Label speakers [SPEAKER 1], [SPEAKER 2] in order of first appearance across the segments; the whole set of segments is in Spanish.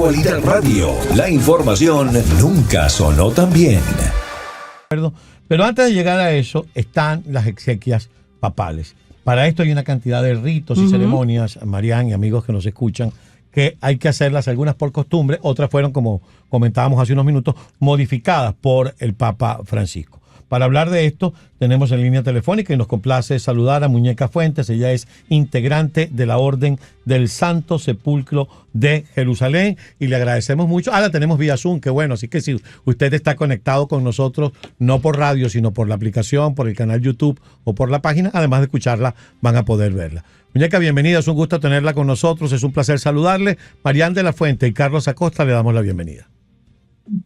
[SPEAKER 1] Actualidad Radio, la información nunca sonó tan bien.
[SPEAKER 2] Pero antes de llegar a eso están las exequias papales. Para esto hay una cantidad de ritos y ceremonias, Marian y amigos que nos escuchan, que hay que hacerlas, algunas por costumbre, otras fueron, como comentábamos hace unos minutos, modificadas por el Papa Francisco. Para hablar de esto, tenemos en línea telefónica y nos complace saludar a Muñeca Fuentes. Ella es integrante de la Orden del Santo Sepulcro de Jerusalén y le agradecemos mucho. La tenemos vía Zoom, qué bueno. Así que si usted está conectado con nosotros, no por radio, sino por la aplicación, por el canal YouTube o por la página, además de escucharla, van a poder verla. Muñeca, bienvenida, es un gusto tenerla con nosotros, es un placer saludarle. Marian de la Fuente y Carlos Acosta le damos la bienvenida.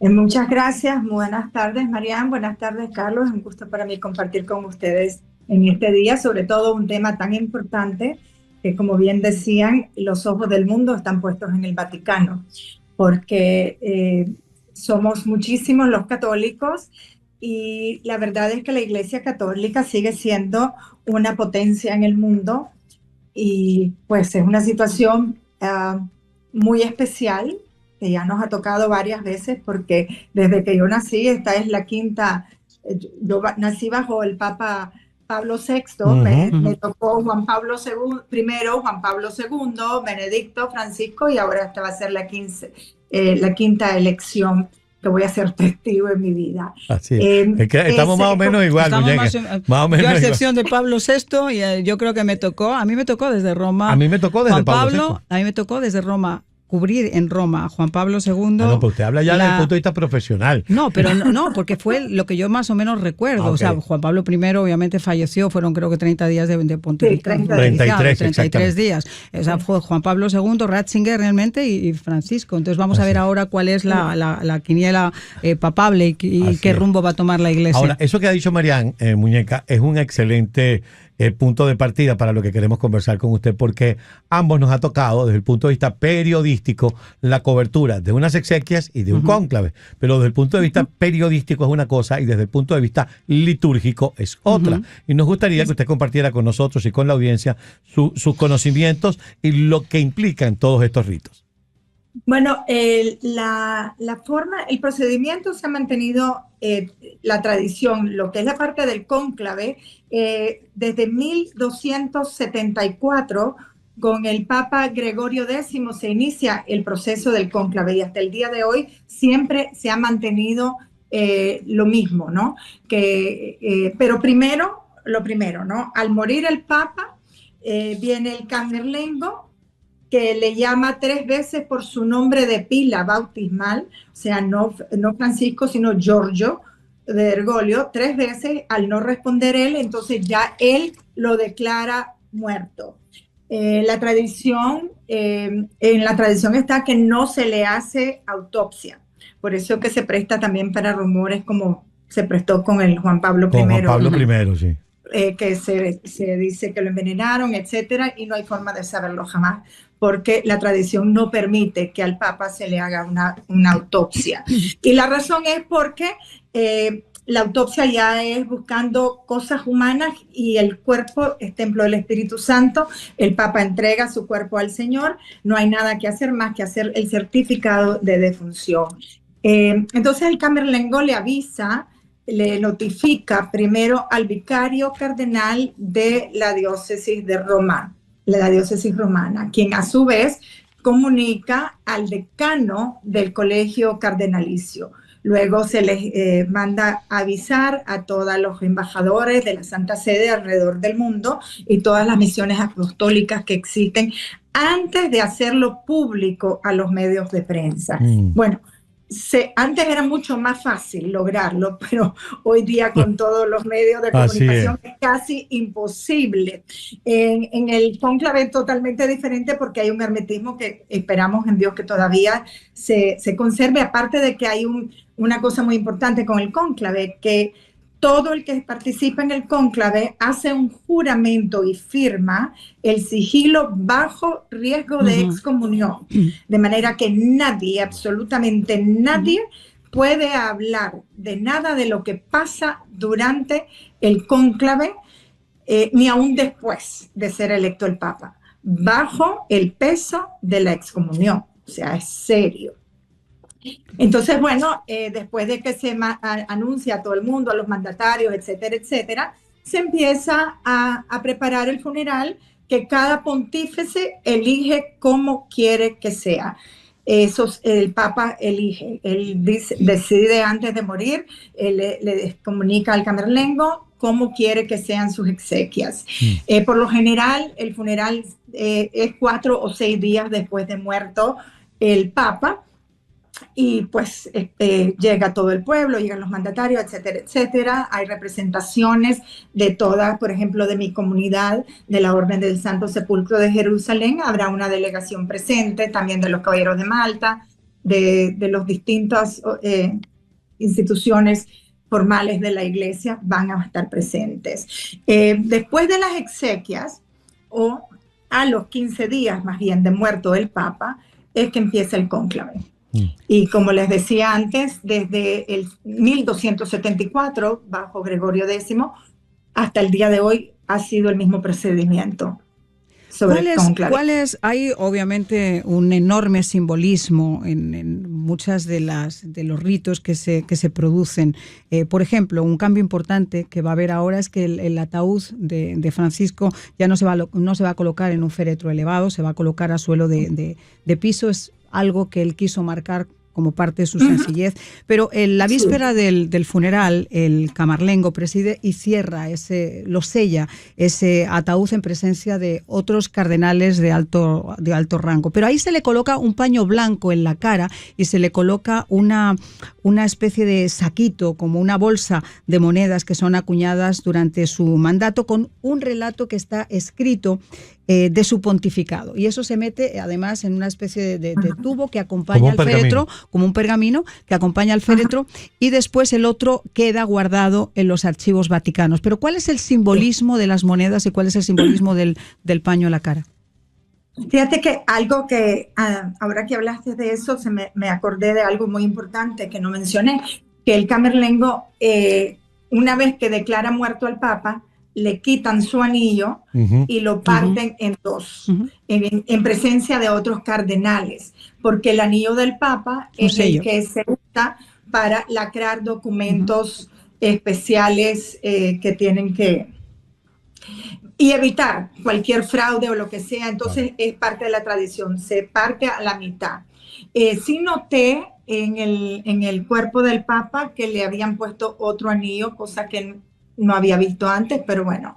[SPEAKER 3] Muchas gracias, buenas tardes Marian, buenas tardes Carlos, es un gusto para mí compartir con ustedes en este día, sobre todo un tema tan importante que, como bien decían, los ojos del mundo están puestos en el Vaticano, porque somos muchísimos los católicos y la verdad es que la Iglesia Católica sigue siendo una potencia en el mundo y pues es una situación muy especial, que ya nos ha tocado varias veces, porque desde que yo nací, esta es la quinta, yo nací bajo el Papa Pablo VI, me tocó Juan Pablo I, Juan Pablo II, Benedicto, Francisco, y ahora esta va a ser la quinta elección que voy a ser testigo en mi vida.
[SPEAKER 2] Así es que estamos más o menos igual, más o menos
[SPEAKER 4] yo, a excepción de Pablo VI, y yo creo que a mí me tocó desde Roma.
[SPEAKER 2] A mí me tocó desde Pablo VI.
[SPEAKER 4] A mí me tocó desde Roma cubrir en Roma a Juan Pablo II.
[SPEAKER 2] No, pero usted habla ya desde el punto de vista profesional.
[SPEAKER 4] No, pero no, porque fue lo que yo más o menos recuerdo. Okay. O sea, Juan Pablo I obviamente falleció, fueron creo que 30 días de pontificado. Sí, 33 días. O sea, fue Juan Pablo II, Ratzinger realmente y Francisco. Entonces vamos a ver ahora cuál es la quiniela papable y qué rumbo va a tomar la Iglesia.
[SPEAKER 2] Ahora, eso que ha dicho Marian, Muñeca, es un excelente punto de partida para lo que queremos conversar con usted, porque ambos nos ha tocado desde el punto de vista periodístico la cobertura de unas exequias y de un cónclave, pero desde el punto de vista periodístico es una cosa y desde el punto de vista litúrgico es otra. Y nos gustaría que usted compartiera con nosotros y con la audiencia sus conocimientos y lo que implican todos estos ritos.
[SPEAKER 3] Bueno, la forma, el procedimiento se ha mantenido, la tradición, lo que es la parte del cónclave, desde 1274, con el Papa Gregorio X se inicia el proceso del cónclave y hasta el día de hoy siempre se ha mantenido lo mismo, ¿no? Pero lo primero, ¿no? Al morir el Papa, viene el Camerlengo, que le llama 3 veces por su nombre de pila bautismal, o sea, no Francisco, sino Giorgio de Bergoglio, 3 veces. Al no responder él, entonces ya él lo declara muerto. En la tradición está que no se le hace autopsia, por eso que se presta también para rumores como se prestó con el Juan Pablo I.
[SPEAKER 2] Juan Pablo I, sí.
[SPEAKER 3] Que se dice que lo envenenaron, etcétera, y no hay forma de saberlo jamás, porque la tradición no permite que al Papa se le haga una autopsia. Y la razón es porque la autopsia ya es buscando cosas humanas y el cuerpo es templo del Espíritu Santo, el Papa entrega su cuerpo al Señor, no hay nada que hacer más que hacer el certificado de defunción. Entonces el Camerlengo le notifica primero al vicario cardenal de la diócesis de Roma, la diócesis romana, quien a su vez comunica al decano del colegio cardenalicio. Luego se les manda avisar a todos los embajadores de la Santa Sede alrededor del mundo y todas las misiones apostólicas que existen antes de hacerlo público a los medios de prensa. Bueno, antes era mucho más fácil lograrlo, pero hoy día con todos los medios de comunicación es casi imposible. En el cónclave es totalmente diferente porque hay un hermetismo que esperamos en Dios que todavía se conserve, aparte de que hay una cosa muy importante con el cónclave, que todo el que participa en el cónclave hace un juramento y firma el sigilo bajo riesgo de excomunión, de manera que nadie, absolutamente nadie, puede hablar de nada de lo que pasa durante el cónclave, ni aún después de ser electo el Papa, bajo el peso de la excomunión. o sea, es serio. Entonces, bueno, después de que se anuncia a todo el mundo, a los mandatarios, etcétera, etcétera, se empieza a preparar el funeral que cada pontífice elige cómo quiere que sea. Eso el Papa elige, él decide antes de morir, le comunica al camerlengo cómo quiere que sean sus exequias. Por lo general, el funeral es 4 o 6 días después de muerto el Papa, y pues llega todo el pueblo, llegan los mandatarios, etcétera, etcétera. Hay representaciones de toda, por ejemplo, de mi comunidad, de la Orden del Santo Sepulcro de Jerusalén. Habrá una delegación presente, también de los Caballeros de Malta, de las distintas instituciones formales de la iglesia van a estar presentes. Después de las exequias, o a los 15 días más bien de muerto el Papa, es que empieza el cónclave. Y como les decía antes, desde el 1274, bajo Gregorio X, hasta el día de hoy ha sido el mismo procedimiento sobre el cónclave.
[SPEAKER 4] Hay obviamente un enorme simbolismo en muchas de los ritos que se producen. Por ejemplo, un cambio importante que va a haber ahora es que el ataúd de Francisco ya no se va a colocar en un féretro elevado, se va a colocar a suelo de piso. Es algo que él quiso marcar como parte de su sencillez, pero en la víspera del funeral, el camarlengo preside y lo sella ese ataúd en presencia de otros cardenales de alto rango. Pero ahí se le coloca un paño blanco en la cara y se le coloca una especie de saquito, como una bolsa de monedas que son acuñadas durante su mandato, con un relato que está escrito de su pontificado. Y eso se mete además en una especie de tubo que acompaña al féretro, como un pergamino que acompaña al féretro, y después el otro queda guardado en los archivos vaticanos. Pero ¿cuál es el simbolismo de las monedas y cuál es el simbolismo del paño en la cara?
[SPEAKER 3] Fíjate que algo que, ahora que hablaste de eso, me acordé de algo muy importante que no mencioné, que el camerlengo, una vez que declara muerto al Papa, le quitan su anillo y lo parten en dos, en presencia de otros cardenales, porque el anillo del Papa es el que se usa para lacrar documentos especiales que tienen que... y evitar cualquier fraude o lo que sea. Entonces es parte de la tradición, se parte a la mitad. Sí noté en el cuerpo del Papa que le habían puesto otro anillo, cosa que no había visto antes, pero bueno,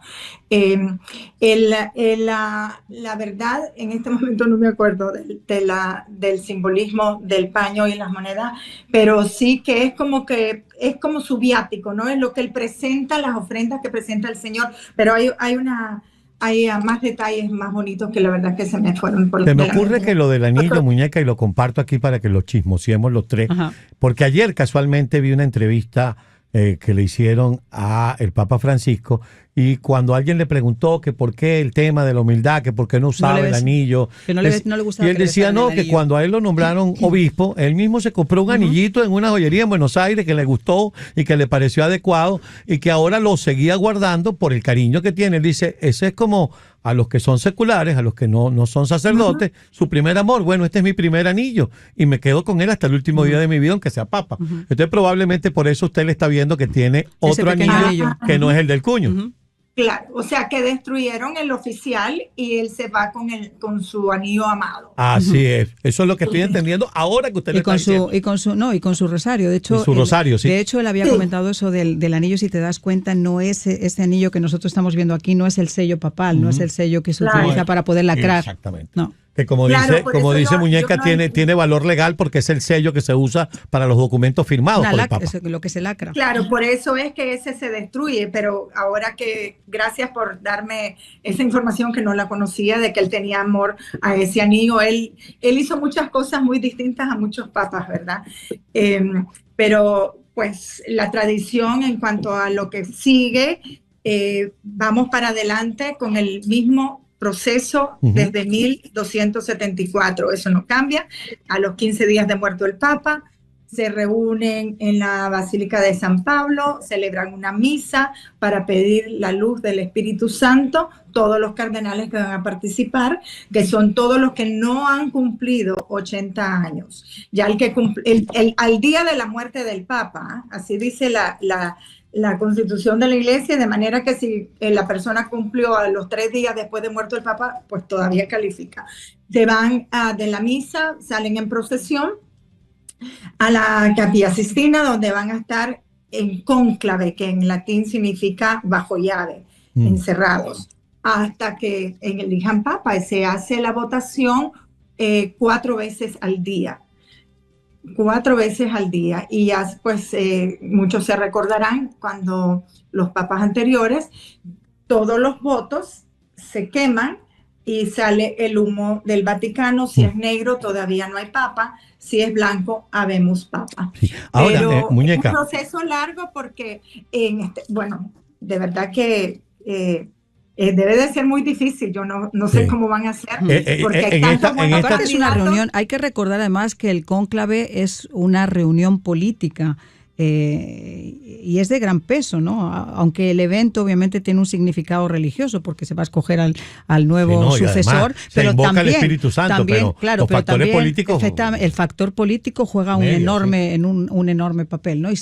[SPEAKER 3] la verdad, en este momento no me acuerdo del simbolismo del paño y las monedas, pero sí que es como su viático, ¿no? Es lo que él presenta, las ofrendas que presenta el Señor, pero hay más detalles más bonitos que la verdad que se me fueron por la mente.
[SPEAKER 2] Se me ocurre que lo del anillo, muñeca, y lo comparto aquí para que lo chismosiemos los tres, porque ayer casualmente vi una entrevista que le hicieron a el Papa Francisco, y cuando alguien le preguntó que por qué el tema de la humildad, que por qué no usaba el anillo,
[SPEAKER 4] que no le gustaba,
[SPEAKER 2] y él decía que cuando a él lo nombraron obispo, él mismo se compró un anillito en una joyería en Buenos Aires que le gustó y que le pareció adecuado, y que ahora lo seguía guardando por el cariño que tiene. Él dice, ese es como a los que son seculares, a los que no son sacerdotes, su primer amor. Bueno, este es mi primer anillo y me quedo con él hasta el último día de mi vida, aunque sea papa. Entonces probablemente por eso usted le está viendo que tiene otro anillo que no es el del cuño.
[SPEAKER 3] Claro, o sea que destruyeron el oficial y él se va con su anillo amado.
[SPEAKER 2] Así es, eso es lo que estoy entendiendo ahora que usted le está diciendo.
[SPEAKER 4] Y con su rosario. De hecho,
[SPEAKER 2] su rosario, sí.
[SPEAKER 4] De hecho, él había comentado eso del anillo. Si te das cuenta, no es ese anillo que nosotros estamos viendo aquí, no es el sello papal, no es el sello que se utiliza para poder lacrar.
[SPEAKER 2] Exactamente.
[SPEAKER 4] No.
[SPEAKER 2] Que como dice Muñeca, tiene valor legal porque es el sello que se usa para los documentos firmados por el Papa.
[SPEAKER 4] Es lo que se lacra.
[SPEAKER 3] Claro, por eso es que ese se destruye, pero ahora que, gracias por darme esa información que no la conocía, de que él tenía amor a ese anillo. Él hizo muchas cosas muy distintas a muchos papas, ¿verdad? Pero pues la tradición en cuanto a lo que sigue, vamos para adelante con el mismo proceso desde 1274, eso no cambia. A los 15 días de muerto el Papa, se reúnen en la Basílica de San Pablo, celebran una misa para pedir la luz del Espíritu Santo, todos los cardenales que van a participar, que son todos los que no han cumplido 80 años. Ya al día de la muerte del Papa, así dice la Constitución de la Iglesia, de manera que si la persona cumplió a los 3 días después de muerto el Papa, pues todavía califica. Se van de la misa, salen en procesión a la Capilla Sistina, donde van a estar en cónclave, que en latín significa bajo llave, encerrados, hasta que elijan Papa. Se hace la votación 4 veces al día. 4 veces al día, y ya pues muchos se recordarán cuando los papas anteriores, todos los votos se queman y sale el humo del Vaticano. Si es negro, todavía no hay papa; si es blanco, habemos papa.
[SPEAKER 2] Sí. Ahora,
[SPEAKER 3] pero
[SPEAKER 2] muñeca,
[SPEAKER 3] es un proceso largo porque, bueno, de verdad que debe de ser muy difícil. Yo no sé cómo van a hacer, porque hay tantos buenos
[SPEAKER 4] aparte es una
[SPEAKER 3] candidatos.
[SPEAKER 4] reunión. Hay que recordar además que el cónclave es una reunión política. Y es de gran peso, ¿no? Aunque el evento obviamente tiene un significado religioso porque se va a escoger al nuevo sucesor, pero también el Espíritu Santo, pero claro, los factores políticos, el factor político juega un enorme papel, ¿no? Y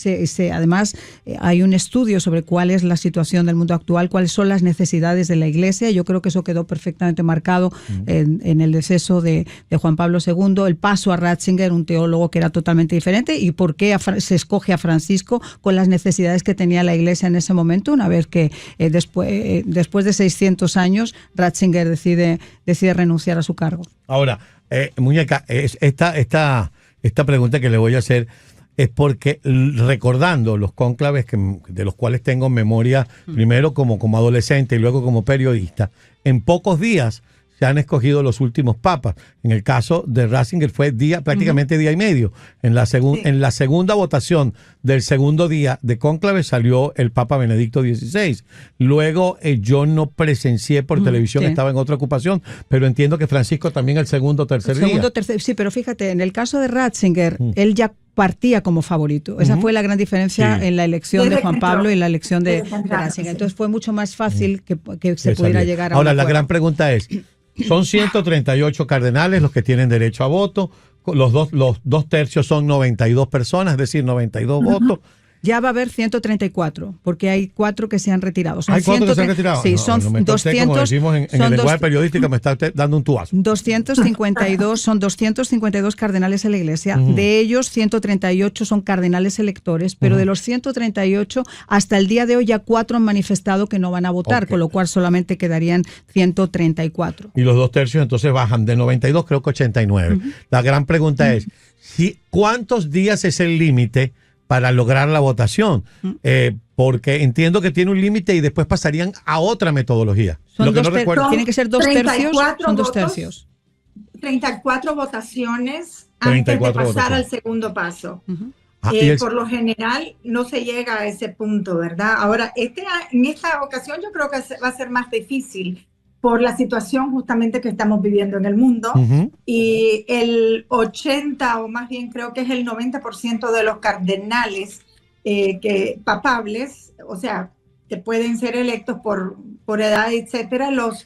[SPEAKER 4] además hay un estudio sobre cuál es la situación del mundo actual, cuáles son las necesidades de la Iglesia. Yo creo que eso quedó perfectamente marcado en el deceso de Juan Pablo II, el paso a Ratzinger, un teólogo que era totalmente diferente, y por qué se escoge a Francisco con las necesidades que tenía la Iglesia en ese momento, una vez que después de 600 años Ratzinger decide renunciar a su cargo.
[SPEAKER 2] Ahora, muñeca, esta pregunta que le voy a hacer es porque, recordando los cónclaves de los cuales tengo memoria, primero como adolescente y luego como periodista, en pocos días se han escogido los últimos papas. En el caso de Ratzinger fue prácticamente día y medio. En la segunda votación del segundo día de cónclave salió el Papa Benedicto XVI. Luego yo no presencié por televisión, estaba en otra ocupación, pero entiendo que Francisco también el segundo o tercer día. Sí,
[SPEAKER 4] pero fíjate, en el caso de Ratzinger, él ya partía como favorito. Esa fue la gran diferencia en la elección de Juan Pablo y la elección de Ratzinger. Entonces fue mucho más fácil que se pudiera llegar a
[SPEAKER 2] Ahora,
[SPEAKER 4] un
[SPEAKER 2] la
[SPEAKER 4] acuerdo.
[SPEAKER 2] gran pregunta es, son 138 cardenales los que tienen derecho a voto, los dos tercios son 92 personas, es decir, 92 votos.
[SPEAKER 4] Ya va a haber 134, porque hay 4 que se han retirado.
[SPEAKER 2] ¿Hay 4 que se han retirado?
[SPEAKER 4] Sí, son 200.
[SPEAKER 2] Como decimos en el lenguaje periodístico, me está usted dando un tubazo.
[SPEAKER 4] 252 cardenales en la Iglesia. De ellos, 138 son cardenales electores, pero de los 138, hasta el día de hoy ya 4 han manifestado que no van a votar, con lo cual solamente quedarían 134.
[SPEAKER 2] Y los 2 tercios entonces bajan de 92, creo que 89. La gran pregunta es, ¿cuántos días es el límite para lograr la votación? Porque entiendo que tiene un límite y después pasarían a otra metodología.
[SPEAKER 4] Tienen que ser 2 tercios. Son 2 tercios.
[SPEAKER 3] 34 votaciones antes de pasar al segundo paso. Por lo general no se llega a ese punto, ¿verdad? Ahora, en esta ocasión yo creo que va a ser más difícil por la situación justamente que estamos viviendo en el mundo, y el 80, o más bien creo que es el 90% de los cardenales papables, o sea, que pueden ser electos por edad, etcétera, los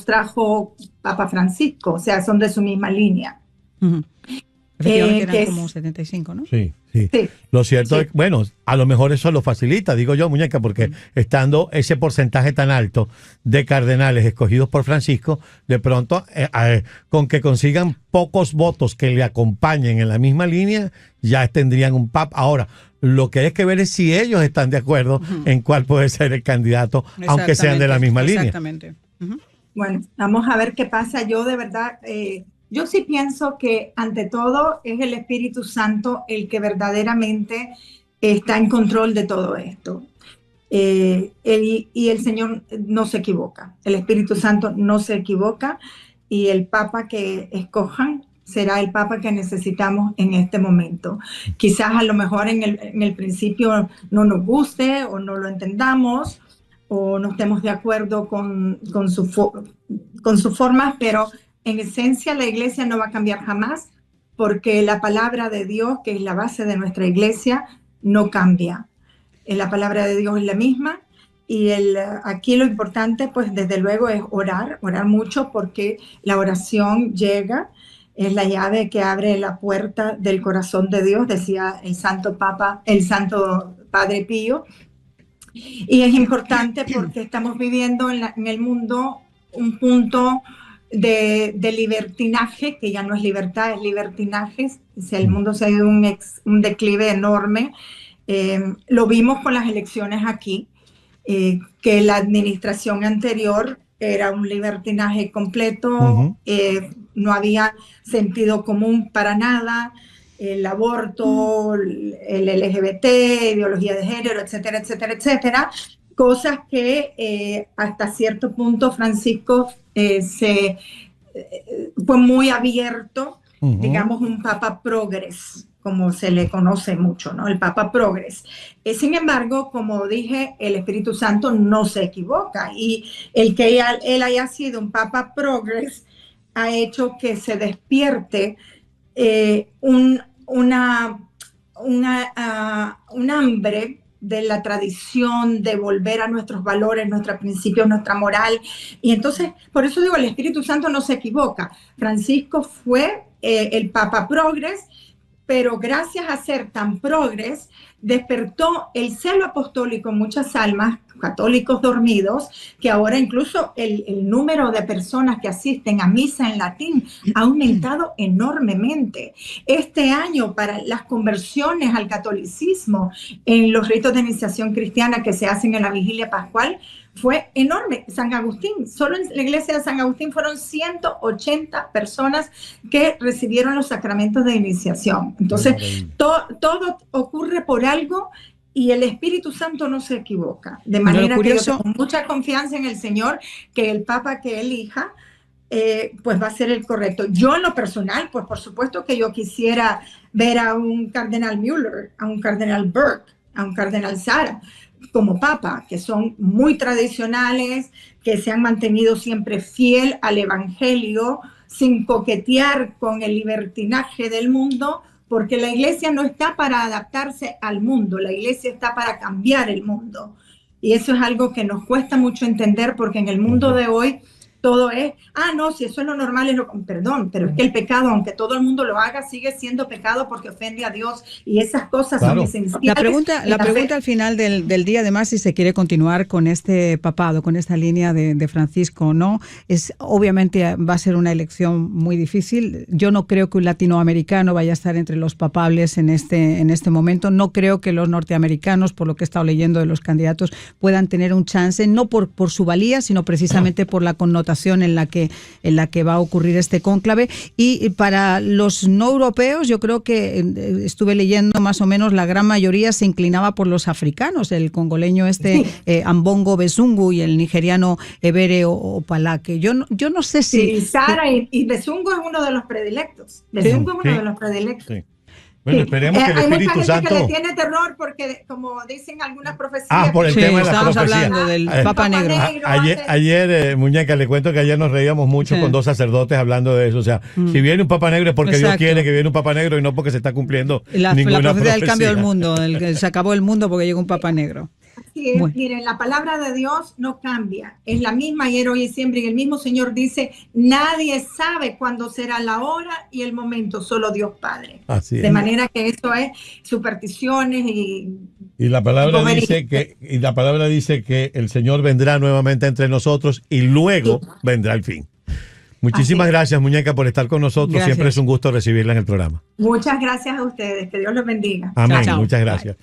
[SPEAKER 3] trajo Papa Francisco, o sea, son de su misma línea.
[SPEAKER 4] Efectivamente eran como 75, ¿no?
[SPEAKER 2] Sí. Lo cierto es, bueno, a lo mejor eso lo facilita, digo yo, muñeca, porque estando ese porcentaje tan alto de cardenales escogidos por Francisco, de pronto, con que consigan pocos votos que le acompañen en la misma línea, ya tendrían un papa. Ahora, lo que hay que ver es si ellos están de acuerdo en cuál puede ser el candidato, aunque sean de la misma línea.
[SPEAKER 4] Exactamente.
[SPEAKER 3] Bueno, vamos a ver qué pasa. Yo de verdad... yo sí pienso que ante todo es el Espíritu Santo el que verdaderamente está en control de todo esto. Y el Señor no se equivoca, el Espíritu Santo no se equivoca, y el Papa que escojan será el Papa que necesitamos en este momento. Quizás a lo mejor en el principio no nos guste o no lo entendamos o no estemos de acuerdo con sus formas, pero en esencia la Iglesia no va a cambiar jamás porque la palabra de Dios, que es la base de nuestra iglesia, no cambia. La palabra de Dios es la misma. Y aquí lo importante, pues desde luego, es orar mucho, porque la oración llega, es la llave que abre la puerta del corazón de Dios, decía el Santo Padre Pío. Y es importante porque estamos viviendo en el mundo un punto de libertinaje, que ya no es libertad, es libertinaje. El mundo se ha ido un declive enorme. Lo vimos con las elecciones aquí. Que la administración anterior era un libertinaje completo, no había sentido común para nada, el aborto, el LGBT, ideología de género, etcétera, etcétera, etcétera, cosas que hasta cierto punto Francisco fue muy abierto, digamos un papa progres, como se le conoce mucho, ¿no? El Papa Progres. Sin embargo, como dije, el Espíritu Santo no se equivoca, y el que él haya sido un Papa Progres ha hecho que se despierte un hambre de la tradición, de volver a nuestros valores, nuestros principios, nuestra moral. Y entonces, por eso digo, el Espíritu Santo no se equivoca. Francisco fue el Papa Progres, pero gracias a ser tan progres, despertó el celo apostólico en muchas almas, católicos dormidos, que ahora incluso el número de personas que asisten a misa en latín ha aumentado enormemente. Este año, para las conversiones al catolicismo en los ritos de iniciación cristiana que se hacen en la vigilia pascual, fue enorme. San Agustín, solo en la iglesia de San Agustín fueron 180 personas que recibieron los sacramentos de iniciación. Entonces, todo ocurre por algo, y el Espíritu Santo no se equivoca. De manera que yo tengo mucha confianza en el Señor, que el Papa que elija, pues va a ser el correcto. Yo en lo personal, pues por supuesto que yo quisiera ver a un cardenal Müller, a un cardenal Burke, a un cardenal Sara como papa, que son muy tradicionales, que se han mantenido siempre fiel al evangelio, sin coquetear con el libertinaje del mundo, porque la iglesia no está para adaptarse al mundo, la iglesia está para cambiar el mundo. Y eso es algo que nos cuesta mucho entender, porque en el mundo de hoy todo es, no, si eso es lo normal, perdón, pero es que el pecado, aunque todo el mundo lo haga, sigue siendo pecado porque ofende a Dios, y esas cosas son esenciales.
[SPEAKER 4] La pregunta al final del día, además, si se quiere continuar con este papado, con esta línea de Francisco o no, es obviamente va a ser una elección muy difícil. Yo no creo que un latinoamericano vaya a estar entre los papables en este momento. No creo que los norteamericanos, por lo que he estado leyendo de los candidatos, puedan tener un chance, no por su valía, sino precisamente por la connotación en la que va a ocurrir este cónclave. Y para los no europeos, yo creo que estuve leyendo más o menos la gran mayoría se inclinaba por los africanos, el congoleño Ambongo Besungu y el nigeriano Ebere Opalake. Yo no sé si...
[SPEAKER 3] Sí, Sara y Besungu es uno de los predilectos. Besungu es uno de los predilectos. Sí.
[SPEAKER 2] Bueno, esperemos que el Espíritu Santo...
[SPEAKER 3] Hay mucha gente que le tiene terror porque, como dicen algunas profecías...
[SPEAKER 2] por el tema de la
[SPEAKER 4] estamos
[SPEAKER 2] profecía.
[SPEAKER 4] Hablando del Papa Negro.
[SPEAKER 2] Ayer, muñeca, le cuento que ayer nos reíamos mucho con dos sacerdotes hablando de eso. O sea, si viene un Papa Negro es porque Dios quiere que viene un Papa Negro, y no porque se está cumpliendo ninguna
[SPEAKER 4] la
[SPEAKER 2] profecía
[SPEAKER 4] del cambio del mundo, se acabó el mundo porque llegó un Papa Negro.
[SPEAKER 3] Así es, miren, la palabra de Dios no cambia, es la misma ayer, hoy y siempre, y el mismo Señor dice, nadie sabe cuándo será la hora y el momento, solo Dios Padre.
[SPEAKER 2] Así es.
[SPEAKER 3] De manera que eso es supersticiones y
[SPEAKER 2] la palabra dice que el Señor vendrá nuevamente entre nosotros y luego vendrá el fin. Muchísimas gracias, muñeca, por estar con nosotros. Gracias. Siempre es un gusto recibirla en el programa.
[SPEAKER 3] Muchas gracias a ustedes. Que Dios los bendiga.
[SPEAKER 2] Amén.
[SPEAKER 4] Chao.
[SPEAKER 2] Muchas gracias.